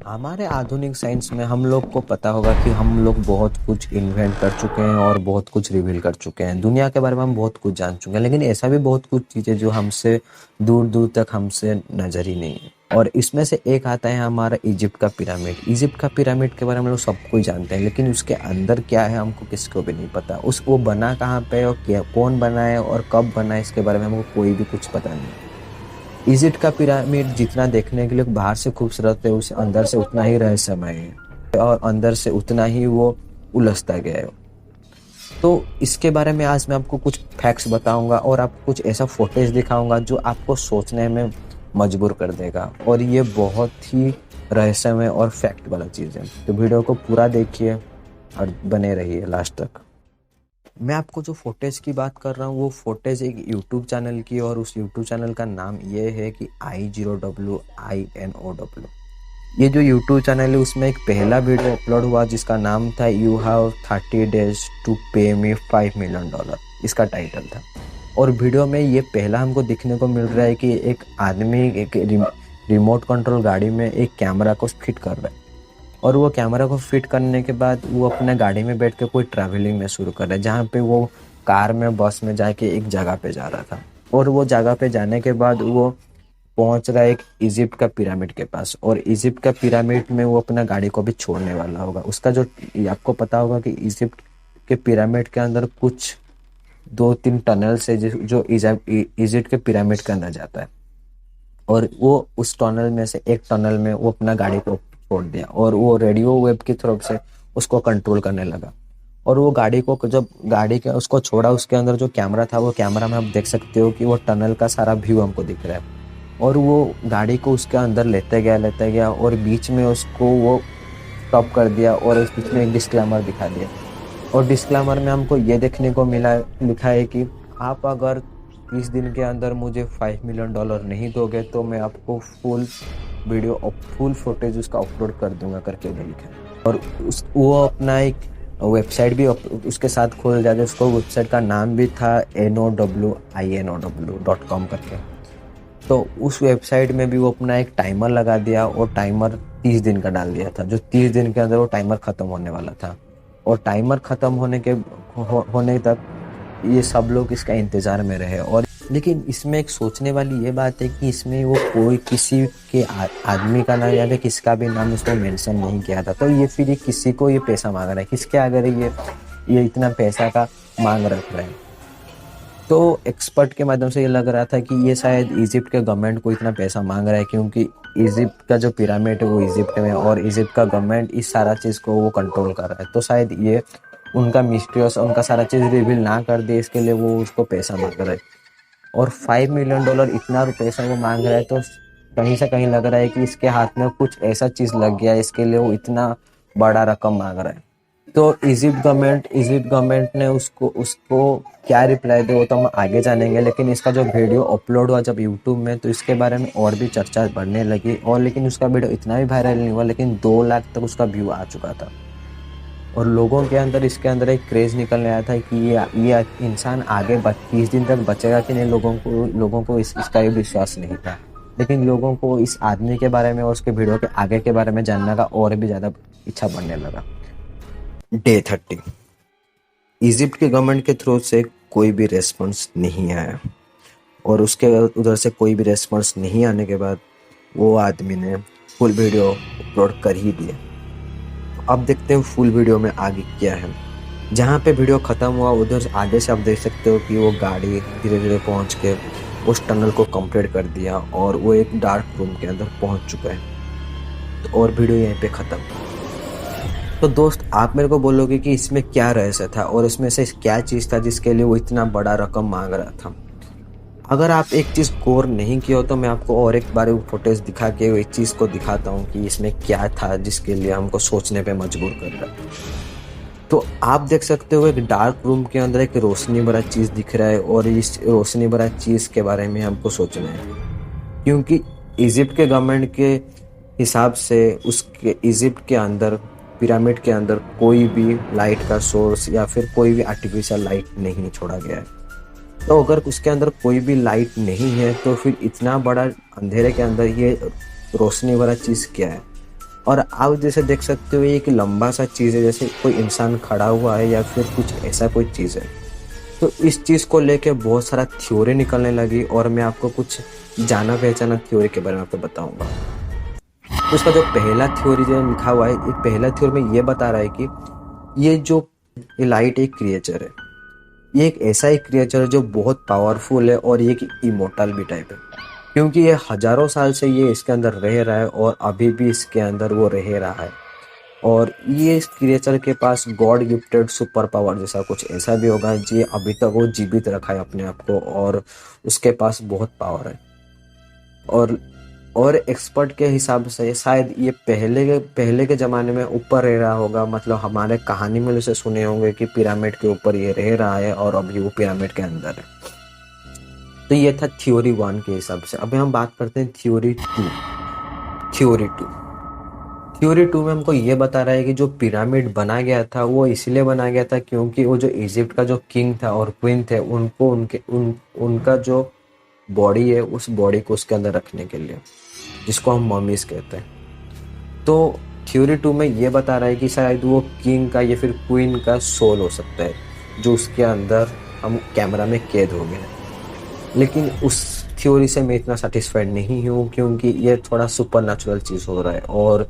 हमारे आधुनिक साइंस में हम लोग को पता होगा कि हम लोग बहुत कुछ इन्वेंट कर चुके हैं और बहुत कुछ रिवील कर चुके हैं। दुनिया के बारे में हम बहुत कुछ जान चुके हैं, लेकिन ऐसा भी बहुत कुछ चीज़ें जो हमसे दूर दूर तक हमसे नजर ही नहीं है। और इसमें से एक आता है हमारा इजिप्ट का पिरामिड। इजिप्ट का पिरामिड के बारे में लोग सब कुछ जानते हैं, लेकिन उसके अंदर क्या है हमको किसको भी नहीं पता। उस वो बना कहाँ पे और क्या कौन बनाए और कब बना, इसके बारे में हमको कोई भी कुछ पता नहीं। इजिप्ट का पिरामिड जितना देखने के लिए बाहर से खूबसूरत है, उसे अंदर से उतना ही रहस्यमय है और अंदर से उतना ही वो उलझता गया है। तो इसके बारे में आज मैं आपको कुछ फैक्ट्स बताऊंगा और आपको कुछ ऐसा फुटेज दिखाऊंगा जो आपको सोचने में मजबूर कर देगा। और ये बहुत ही रहस्यमय और फैक्ट वाला चीज़ है। तो वीडियो को पूरा देखिए और बने रहिए लास्ट तक। मैं आपको जो फुटेज की बात कर रहा हूँ वो फुटेज एक यूट्यूब चैनल की, और उस यूट्यूब चैनल का नाम ये है कि I0WINOW। ये जो यूट्यूब चैनल है उसमें एक पहला वीडियो अपलोड हुआ जिसका नाम था यू हैव 30 days टू पे मी $5 million, इसका टाइटल था। और वीडियो में ये पहला हमको देखने को मिल रहा है कि एक आदमी एक रिमोट कंट्रोल गाड़ी में एक कैमरा को फिट कर रहा है, और वो कैमरा को फिट करने के बाद वो अपने गाड़ी में बैठ के कोई ट्रैवलिंग में शुरू कर रहा है, जहाँ पे वो कार में बस में जाके एक जगह पे जा रहा था। और वो जगह पे जाने के बाद वो पहुंच रहा है एक इजिप्ट का पिरामिड के पास, और इजिप्ट का पिरामिड में वो अपना गाड़ी को भी छोड़ने वाला होगा। उसका जो आपको पता होगा कि इजिप्ट के पिरामिड के अंदर कुछ 2-3 टनल से जो इजिप्ट के पिरामिड के अंदर जाता है, और वो उस टनल में से एक टनल में वो अपना गाड़ी को छोड़ दिया, और वो रेडियो वेव की तरफ से उसको कंट्रोल करने लगा। और वो गाड़ी को जब गाड़ी के उसको छोड़ा, उसके अंदर जो कैमरा था वो कैमरा में आप देख सकते हो कि वो टनल का सारा व्यू हमको दिख रहा है। और वो गाड़ी को उसके अंदर लेते गया और बीच में उसको वो स्टॉप कर दिया और इस बीच में एक डिस्क्लेमर दिखा दिया। और डिस्क्लेमर में हमको ये देखने को मिला लिखा है कि आप अगर 30 दिन के अंदर मुझे $5 million नहीं दोगे तो मैं आपको फुल वीडियो और फुल फुटेज उसका अपलोड कर दूंगा करके लिखा है। और वो अपना एक वेबसाइट भी उसके साथ खोल जाए, उसको वेबसाइट का नाम भी था NOWINOW.com करके। तो उस वेबसाइट में भी वो अपना एक टाइमर लगा दिया और टाइमर 30 दिन का डाल दिया था, जो 30 दिन के अंदर वो टाइमर ख़त्म होने वाला था। और टाइमर ख़त्म होने तक ये सब लोग इसका इंतज़ार में रहे। और लेकिन इसमें एक सोचने वाली ये बात है कि इसमें वो कोई किसी के आदमी का नाम या फिर किसका भी नाम उसको मेंशन नहीं किया था। तो ये फिर ये किसी को ये पैसा मांग रहा है, किसके अगर ये इतना पैसा का मांग रख रहा है। तो एक्सपर्ट के माध्यम से ये लग रहा था कि ये शायद इजिप्ट के गवर्नमेंट को इतना पैसा मांग रहा है, क्योंकि इजिप्ट का जो पिरामिड है वो इजिप्ट में, और इजिप्ट का गवर्नमेंट इस सारा चीज़ को वो कंट्रोल कर रहा है। तो शायद ये उनका मिस्ट्रियस उनका सारा चीज़ रिवील ना कर दे, इसके लिए वो उसको पैसा मांग रहा है। और $5 million इतना पैसा वो मांग रहा है, तो कहीं से कहीं लग रहा है कि इसके हाथ में कुछ ऐसा चीज़ लग गया है, इसके लिए वो इतना बड़ा रकम मांग रहा है। तो इजिप्ट गवर्नमेंट ने उसको क्या रिप्लाई दे वो तो हम आगे जानेंगे। लेकिन इसका जो वीडियो अपलोड हुआ जब यूट्यूब में, तो इसके बारे में और भी चर्चा बढ़ने लगी। और लेकिन उसका वीडियो इतना भी वायरल नहीं हुआ, लेकिन 2 लाख तक उसका व्यू आ चुका था। और लोगों के अंदर इसके अंदर एक क्रेज़ निकलने आया था कि ये इंसान आगे 30 दिन तक बचेगा कि नहीं। लोगों को इसका ये विश्वास नहीं था, लेकिन लोगों को इस आदमी के बारे में और उसके वीडियो के आगे के बारे में जानने का और भी ज़्यादा इच्छा बढ़ने लगा। डे 30 इजिप्ट के गवर्नमेंट के थ्रू से कोई भी रेस्पॉन्स नहीं आया, और उसके उधर से कोई भी रेस्पॉन्स नहीं आने के बाद वो आदमी ने फुल वीडियो अपलोड कर ही दिया। अब देखते हैं फुल वीडियो में आगे क्या है। जहाँ पे वीडियो ख़त्म हुआ उधर आगे से आप देख सकते हो कि वो गाड़ी धीरे धीरे पहुँच के उस टनल को कंप्लीट कर दिया और वो एक डार्क रूम के अंदर पहुँच चुका है। तो और वीडियो यहीं पे ख़त्म। तो दोस्त, आप मेरे को बोलोगे कि इसमें क्या रहस्य था और इसमें से क्या चीज़ था जिसके लिए वो इतना बड़ा रकम मांग रहा था। अगर आप एक चीज़ गौर नहीं किया हो तो मैं आपको और एक बार वो फुटेज दिखा के एक चीज़ को दिखाता हूँ कि इसमें क्या था जिसके लिए हमको सोचने पे मजबूर कर रहा है। तो आप देख सकते हो एक डार्क रूम के अंदर एक रोशनी भरा चीज़ दिख रहा है, और इस रोशनी भरा चीज़ के बारे में हमको सोचना है, क्योंकि इजिप्ट के गवर्नमेंट के हिसाब से उसके इजिप्ट के अंदर पिरामिड के अंदर कोई भी लाइट का सोर्स या फिर कोई भी आर्टिफिशियल लाइट नहीं छोड़ा गया है। तो अगर उसके अंदर कोई भी लाइट नहीं है तो फिर इतना बड़ा अंधेरे के अंदर ये रोशनी वाला चीज़ क्या है। और आप जैसे देख सकते हो, ये एक लंबा सा चीज़ है, जैसे कोई इंसान खड़ा हुआ है या फिर कुछ ऐसा कोई चीज़ है। तो इस चीज़ को लेके बहुत सारा थ्योरी निकलने लगी और मैं आपको कुछ जाना पहचाना थ्योरी के बारे में आपको बताऊंगा। तो इसका जो पहला थ्योरी जो लिखा हुआ है, ये पहला थ्योरी में ये बता रहा है कि ये लाइट एक क्रिएचर है। ये एक ऐसा एक क्रिएचर है जो बहुत पावरफुल है और ये एक इमोर्टल भी टाइप है, क्योंकि ये हजारों साल से ये इसके अंदर रह रहा है और अभी भी इसके अंदर वो रह रहा है। और ये इस क्रिएचर के पास गॉड गिफ्टेड सुपर पावर जैसा कुछ ऐसा भी होगा, जी अभी तक वो जीवित रखा है अपने आप को और उसके पास बहुत पावर है। और एक्सपर्ट के हिसाब से शायद ये पहले के ज़माने में ऊपर रह रहा होगा, मतलब हमारे कहानी में जैसे सुने होंगे कि पिरामिड के ऊपर ये रह रहा है और अभी वो पिरामिड के अंदर है। तो ये था थ्योरी 1 के हिसाब से। अभी हम बात करते हैं थ्योरी 2। थ्योरी 2 में हमको ये बता रहा है कि जो पिरामिड बना गया था वो इसलिए बना गया था क्योंकि वो जो इजिप्ट का जो किंग था और क्वीन थे, उनको उनका जो बॉडी है उस बॉडी को उसके अंदर रखने के लिए, जिसको हम ममीज कहते हैं। तो थ्योरी 2 में ये बता रहा है कि शायद वो किंग का या फिर क्वीन का सोल हो सकता है, जो उसके अंदर हम कैमरा में कैद हो गए। लेकिन उस थ्योरी से मैं इतना सेटिस्फाइड नहीं हूँ, क्योंकि ये थोड़ा सुपर नेचुरल चीज़ हो रहा है। और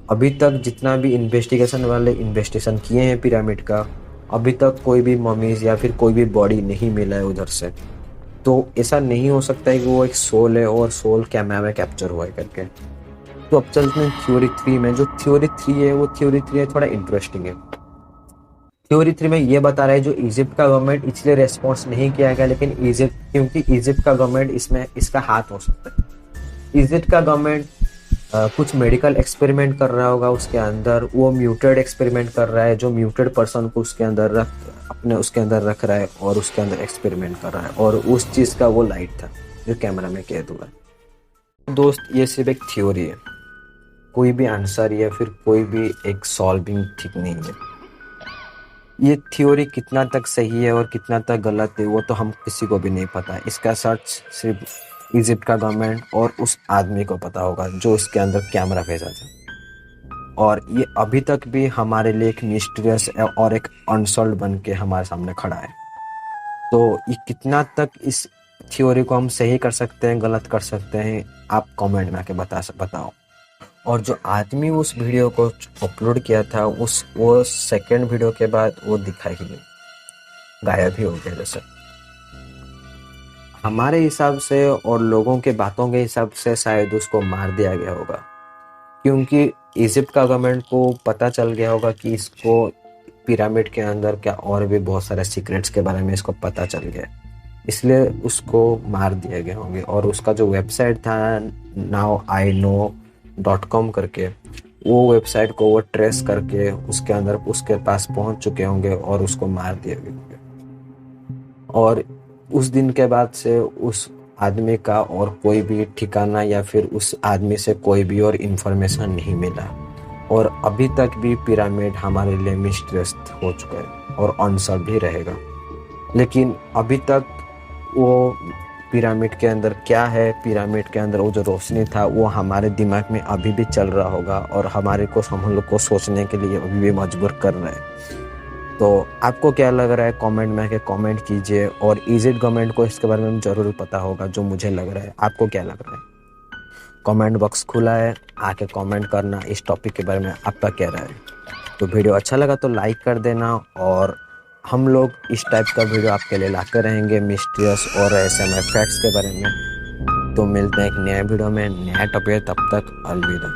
अभी तक जितना भी इन्वेस्टिगेशन वाले इन्वेस्टिगेशन किए हैं पिरामिड का, अभी तक कोई भी ममीज या फिर कोई भी बॉडी नहीं मिला है उधर से। तो ऐसा नहीं हो सकता है कि वो एक सोल है और सोल कैमरा में कैप्चर हुआ है करके। तो अब चलते हैं थ्योरी 3 में। जो थ्योरी 3 है वो थ्योरी 3 है थोड़ा इंटरेस्टिंग है। थ्योरी 3 में ये बता रहा है जो इजिप्ट का गवर्नमेंट इसलिए रेस्पॉन्स नहीं किया गया, लेकिन क्योंकि इजिप्ट का गवर्नमेंट इसमें इसका हाथ हो सकता है। इजिप्ट का गवर्नमेंट कुछ मेडिकल एक्सपेरिमेंट कर रहा होगा उसके अंदर, वो म्यूटेड एक्सपेरिमेंट कर रहा है, जो म्यूटेड पर्सन को उसके अंदर रख रहा है और उसके अंदर एक्सपेरिमेंट कर रहा है, और उस चीज़ का वो लाइट था जो कैमरा में कैद हुआ है। दोस्त, ये सिर्फ एक थ्योरी है, कोई भी आंसर या फिर कोई भी एक सॉल्विंग ठीक नहीं है। ये थ्योरी कितना तक सही है और कितना तक गलत है वो तो हम किसी को भी नहीं पता। इसका सच सिर्फ इजिप्ट का गवर्नमेंट और उस आदमी को पता होगा जो इसके अंदर कैमरा भेजा था। और ये अभी तक भी हमारे लिए एक मिस्टीरियस और एक अनसॉल्व बन के हमारे सामने खड़ा है। तो ये कितना तक इस थ्योरी को हम सही कर सकते हैं, गलत कर सकते हैं, आप कमेंट में आके बताओ। और जो आदमी उस वीडियो को अपलोड किया था वो सेकंड वीडियो के बाद वो दिखा ही नहीं, गायब ही हो गया। जैसे हमारे हिसाब से और लोगों के बातों के हिसाब से शायद उसको मार दिया गया होगा, क्योंकि इजिप्ट का गवर्नमेंट को पता चल गया होगा कि इसको पिरामिड के अंदर क्या और भी बहुत सारे सीक्रेट्स के बारे में इसको पता चल गया, इसलिए उसको मार दिया गया होंगे। और उसका जो वेबसाइट था nowiknow.com करके, वो वेबसाइट को वो ट्रेस करके उसके अंदर उसके पास पहुंच चुके होंगे और उसको मार दिया गया होंगे। और उस दिन के बाद से उस आदमी का और कोई भी ठिकाना या फिर उस आदमी से कोई भी और इन्फॉर्मेशन नहीं मिला। और अभी तक भी पिरामिड हमारे लिए मिस्टीरियस हो चुका है और अनसॉल्व भी रहेगा। लेकिन अभी तक वो पिरामिड के अंदर क्या है, पिरामिड के अंदर वो जो रोशनी था वो हमारे दिमाग में अभी भी चल रहा होगा और हम लोग को सोचने के लिए अभी भी मजबूर कर रहा है। तो आपको क्या लग रहा है कमेंट में आके कमेंट कीजिए। और इजिप्ट गवर्नमेंट को इसके बारे में ज़रूर पता होगा जो मुझे लग रहा है। आपको क्या लग रहा है? कमेंट बॉक्स खुला है, आके कमेंट करना इस टॉपिक के बारे में आपका क्या राय है। तो वीडियो अच्छा लगा तो लाइक कर देना, और हम लोग इस टाइप का वीडियो आपके लिए लाते रहेंगे मिस्टीरियस और रहस्यमय फैक्ट्स के बारे में। तो मिलते हैं एक नए वीडियो में, नया टॉपिक। तब तक अलविदा।